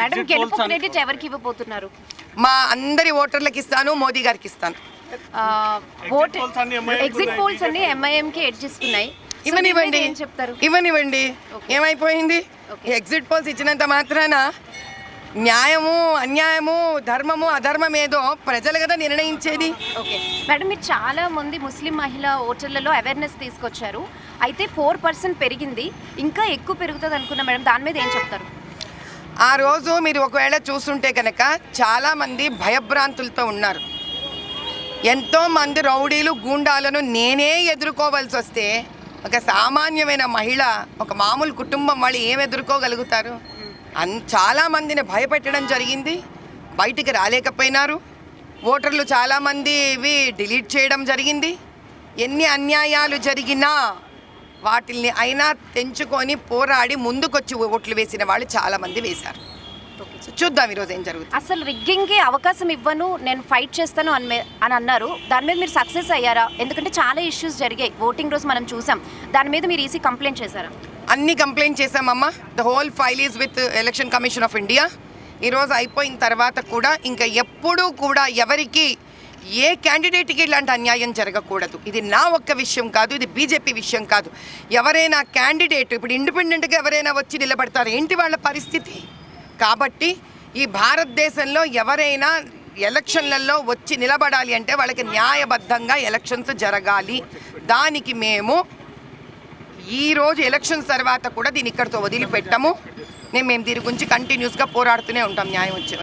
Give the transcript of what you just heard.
Madam గెలుపు credit ఎవరికి ఇవ్వబోతున్నారు? మా అందరి ఓటర్లకు ఇస్తాను, మోదీ గారికి ఇస్తాను. ఎగ్జిట్ పోల్స్ అన్ని ఎంఐఎం కి ఎడ్జ్ ఇస్తున్నాయి. ఇవ్వనివ్వండి, ఏమైపోయింది? ఎగ్జిట్ పోల్స్ ఇచ్చినంత మాత్రాన న్యాయము అన్యాయము ధర్మము అధర్మం ఏదో ప్రజలు కదా నిర్ణయించేది. ఓకే మేడం, మీరు చాలా మంది ముస్లిం మహిళా ఓటర్లలో అవేర్నెస్ తీసుకొచ్చారు. అయితే 4% పెరిగింది, ఇంకా ఎక్కువ పెరుగుతుంది అనుకున్నా మేడం, దాని మీద ఏం చెప్తారు? ఆ రోజు మీరు ఒకవేళ చూస్తుంటే కనుక చాలామంది భయభ్రాంతులతో ఉన్నారు. ఎంతోమంది రౌడీలు గూండాలను నేనే ఎదుర్కోవాల్సి వస్తే ఒక సామాన్యమైన మహిళ, ఒక మామూలు కుటుంబం వాళ్ళు ఏం ఎదుర్కోగలుగుతారు? చాలామందిని భయపెట్టడం జరిగింది, బయటికి రాలేకపోయినారు. ఓటర్లు చాలామందివి డిలీట్ చేయడం జరిగింది. ఎన్ని అన్యాయాలు జరిగినా వాటిల్ని అయినా తెంచుకొని పోరాడి ముందుకొచ్చి ఓట్లు వేసిన వాళ్ళు చాలామంది వేశారు. చూద్దాం ఈరోజు ఏం జరుగుతుంది. అసలు రిగ్గింగ్కి అవకాశం ఇవ్వను, నేను ఫైట్ చేస్తాను అని అన్నారు. దాని మీద మీరు సక్సెస్ అయ్యారా? ఎందుకంటే చాలా ఇష్యూస్ జరిగాయి ఓటింగ్ రోజు, మనం చూసాం. దాని మీద మీరు ఈసీ కంప్లైంట్ చేశారా? అన్ని కంప్లైంట్ చేశామమ్మా. The whole file is with Election Commission of India. ఈరోజు అయిపోయిన తర్వాత కూడా ఇంకా ఎప్పుడూ కూడా ఎవరికి ఏ క్యాండిడేట్కి ఇలాంటి అన్యాయం జరగకూడదు. ఇది నా ఒక్క విషయం కాదు, ఇది బీజేపీ విషయం కాదు. ఎవరైనా క్యాండిడేట్ ఇప్పుడు ఇండిపెండెంట్గా ఎవరైనా వచ్చి నిలబడతారు, ఏంటి వాళ్ళ పరిస్థితి? కాబట్టి ఈ భారతదేశంలో ఎవరైనా ఎలక్షన్లలో వచ్చి నిలబడాలి అంటే వాళ్ళకి న్యాయబద్ధంగా ఎలక్షన్స్ జరగాలి. దానికి మేము ఈరోజు ఎలక్షన్స్ తర్వాత కూడా దీన్ని ఇక్కడితో వదిలిపెట్టము. మేము దీని గురించి కంటిన్యూస్గా పోరాడుతూనే ఉంటాం న్యాయం వచ్చే